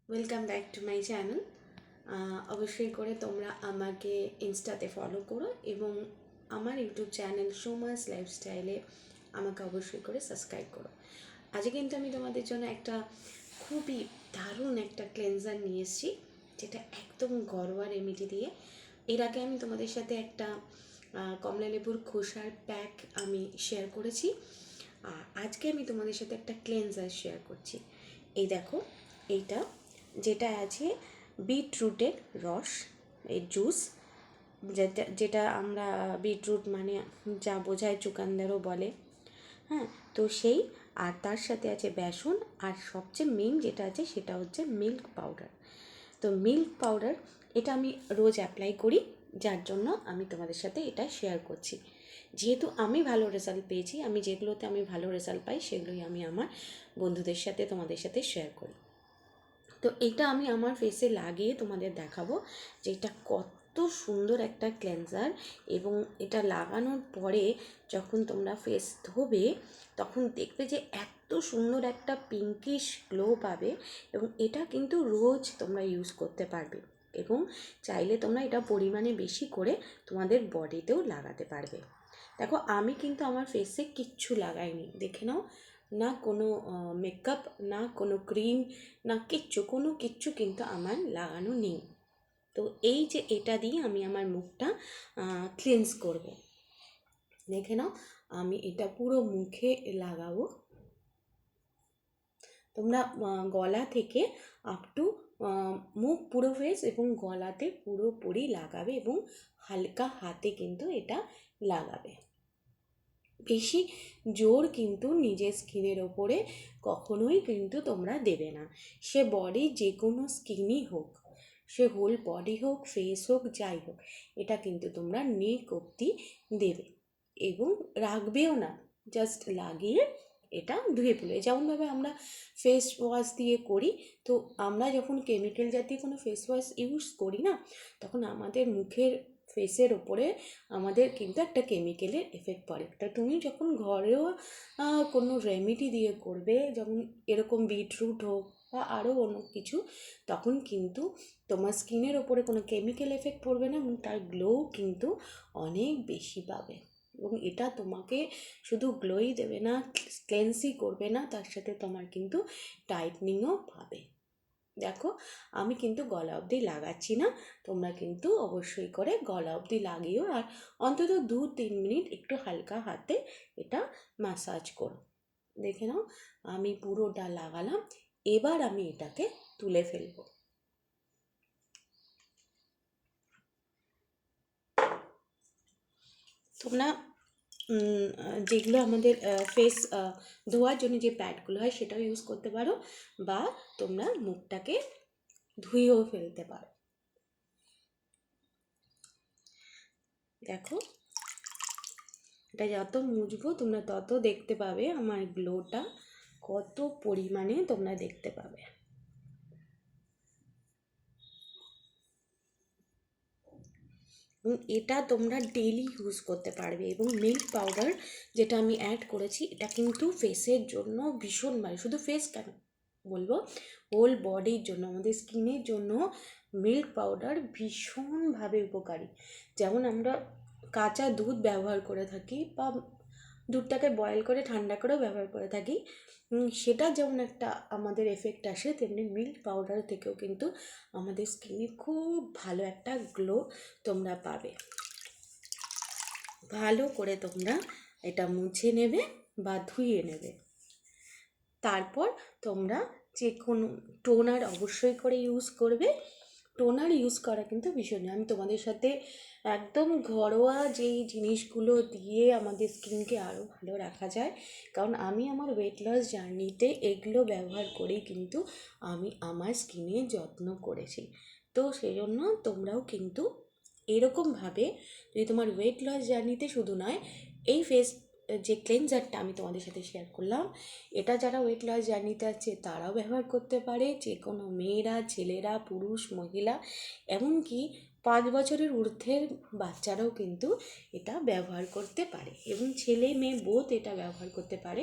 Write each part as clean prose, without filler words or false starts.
Welcome back to my channel. অবশ্যই করে তোমরা আমাকে ইনস্টাতে ফলো করো এবং আমার ইউটিউব চ্যানেল সোমাস লাইফস্টাইলে আমাকে অবশ্যই করে সাবস্ক্রাইব করো। আজকে কিন্তু আমি তোমাদের জন্য একটা খুবই দারুণ একটা ক্লেনজার নিয়ে এসেছি, যেটা একদম ঘরোয়া রেমেডি দিয়ে। এর আগে আমি তোমাদের সাথে একটা কমলা লেবুর খোসার প্যাক আমি শেয়ার করেছি। আজকে আমি তোমাদের সাথে একটা ক্লেনজার শেয়ার করছি। এই দেখো, এইটা যেটা আছে বিটরুটের রস, এই জুস, যেটা আমরা বিটরুট মানে যা বোঝায় চুকান্দারও বলে। হ্যাঁ, তো সেই, আর তার সাথে আছে বেসন, আর সবচেয়ে মেইন যেটা আছে সেটা হচ্ছে মিল্ক পাউডার। তো মিল্ক পাউডার এটা আমি রোজ অ্যাপ্লাই করি, যার জন্য আমি তোমাদের সাথে এটা শেয়ার করছি। যেহেতু আমি ভালো রেজাল্ট পেয়েছি, আমি যেগুলোতে আমি ভালো রেজাল্ট পাই সেগুলোই আমি আমার বন্ধুদের সাথে তোমাদের সাথে শেয়ার করি। তো এটা আমি আমার ফেসে লাগিয়ে তোমাদের দেখাবো যে এটা কত সুন্দর একটা ক্লেনজার। এবং এটা লাগানোর পরে যখন তোমরা ফেস ধোবে তখন দেখবে যে এত সুন্দর একটা পিঙ্কিশ গ্লো পাবে। এবং এটা কিন্তু রোজ তোমরা ইউজ করতে পারবে, এবং চাইলে তোমরা এটা পরিমাণে বেশি করে তোমাদের বডিতেও লাগাতে পারবে। দেখো, আমি কিন্তু আমার ফেসে কিচ্ছু লাগাইনি, দেখে নাও। না কোনো মেকআপ, না কোনো ক্রিম, না কিচ্ছু কিন্তু আমার লাগানো নেই। তো এই যে এটা দিয়ে আমি আমার মুখটা ক্লিনজ করব, দেখে নাও। আমি এটা পুরো মুখে লাগাবো। তোমরা গলা থেকে আপ টু মুখ, পুরো ফেস এবং গলাতে পুরোপুরি লাগাবে, এবং হালকা হাতে কিন্তু এটা লাগাবে। বেশি জোর কিন্তু নিজের স্কিনের ওপরে কখনোই কিন্তু তোমরা দেবে না। সে বডি যে কোনো স্কিনই হোক, সে হোল বডি হোক, ফেস হোক, যাই হোক, এটা কিন্তু তোমরা নেক অবধি দেবে এবং রাখবেও না। জাস্ট লাগিয়ে এটা ধুয়ে ফেলে, যেমনভাবে আমরা ফেস ওয়াশ দিয়ে করি। তো আমরা যখন কেমিক্যাল জাতীয় কোনো ফেস ওয়াশ ইউজ করি না, তখন আমাদের মুখের, ফেসের ওপরে আমাদের কিন্তু একটা কেমিক্যালের এফেক্ট পড়ে। তা তুমি যখন ঘরেও কোনো রেমেডি দিয়ে করবে, যেমন এরকম বিটরুট হোক বা আরও অন্য কিছু, তখন কিন্তু তোমার স্কিনের ওপরে কোনো কেমিক্যাল এফেক্ট পড়বে না, এবং তার গ্লো কিন্তু অনেক বেশি পাবে। এবং এটা তোমাকে শুধু গ্লোই দেবে না, ক্লেন্সই করবে না, তার সাথে তোমার কিন্তু টাইটনিংও পাবে। দেখো, আমি কিন্তু গলা অবধি লাগাচ্ছি না, তোমরা কিন্তু অবশ্যই করে গলা অবধি লাগিও, আর অন্তত 2-3 মিনিট একটু হালকা হাতে এটা ম্যাসাজ করো। দেখে নাও, আমি পুরোটা লাগালাম। এবার আমি এটাকে তুলে ফেলবো। তোমরা যেগুলো আমাদের ফেস ধোয়ার জন্য যে প্যাডগুলো হয় সেটাও ইউজ করতে পারো, বা তোমরা মুখটাকে ধুয়েও ফেলতে পারো। দেখো, এটা যত মুছবো তোমরা তত দেখতে পাবে আমার গ্লোটা কত পরিমাণে তোমরা দেখতে পাবে। এবং এটা তোমরা ডেইলি ইউজ করতে পারবে। এবং মিল্ক পাউডার যেটা আমি অ্যাড করেছি, এটা কিন্তু ফেসের জন্য ভীষণ ভালো। শুধু ফেস কেন বলবো, হোল বডির জন্য, আমাদের স্কিনের জন্য মিল্ক পাউডার ভীষণভাবে উপকারী। যেমন আমরা কাঁচা দুধ ব্যবহার করে থাকি, বা দুধটাকে বয়েল করে ঠান্ডা করেও ব্যবহার করে থাকি, সেটা যেমন একটা আমাদের এফেক্ট আসে, তেমনি মিল্ক পাউডার থেকেও কিন্তু আমাদের স্কিনে খুব ভালো একটা গ্লো তোমরা পাবে। ভালো করে তোমরা এটা মুছে নেবে বা ধুয়ে নেবে। তারপর তোমরা যে কোনো টোনার অবশ্যই করে ইউজ করবে। টোনার ইউজ করা কিন্তু ভীষণ, আমি তোমাদের সাথে একদম ঘরোয়া যেই জিনিসগুলো দিয়ে আমাদের স্কিনকে আরও ভালো রাখা যায়, কারণ আমি আমার ওয়েট লস জার্নিতে এগুলো ব্যবহার করেই কিন্তু আমি আমার স্কিনের যত্ন করেছি। তো সেই জন্য তোমরাও কিন্তু এরকমভাবে, যদি তোমার ওয়েট লস জার্নিতে শুধু নয়, এই ফেস যে ক্লেনজারটা আমি তোমাদের সাথে শেয়ার করলাম, এটা যারা ওয়েট লস জার্নিতে আছে তারাও ব্যবহার করতে পারে, যে কোনো মেয়েরা, ছেলেরা, পুরুষ, মহিলা, এমনকি 5 বছরের ঊর্ধ্বের বাচ্চারাও কিন্তু এটা ব্যবহার করতে পারে, এবং ছেলে মেয়ে বোথ এটা ব্যবহার করতে পারে।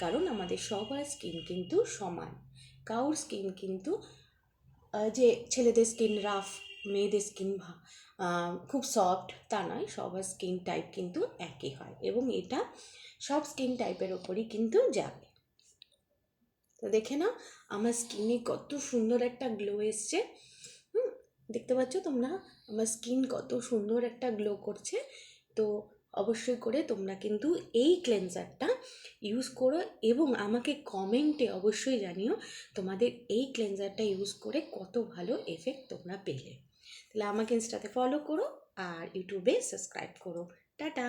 কারণ আমাদের সবার স্কিন কিন্তু সমান, কারোর স্কিন কিন্তু যে ছেলেদের স্কিন রাফ, মেয়েদের স্কিন খুব সফট তা নয়, সবার স্কিন টাইপ কিন্তু একই হয় এবং এটা সব স্কিন টাইপের ওপরই কিন্তু যাবে। তো দেখে নাও আমার স্কিনে কত সুন্দর একটা গ্লো এসছে। দেখতে পাচ্ছ তোমরা আমার স্কিন কত সুন্দর একটা গ্লো করছে। তো অবশ্যই করে তোমরা কিন্তু এই ক্লেনজারটা ইউজ করো এবং আমাকে কমেন্টে অবশ্যই জানিও তোমাদের এই ক্লেনজারটা ইউজ করে কত ভালো এফেক্ট তোমরা পেলে। তাহলে আমাকে ইনস্টাতে ফলো করো আর ইউটিউবে সাবস্ক্রাইব করো। টাটা।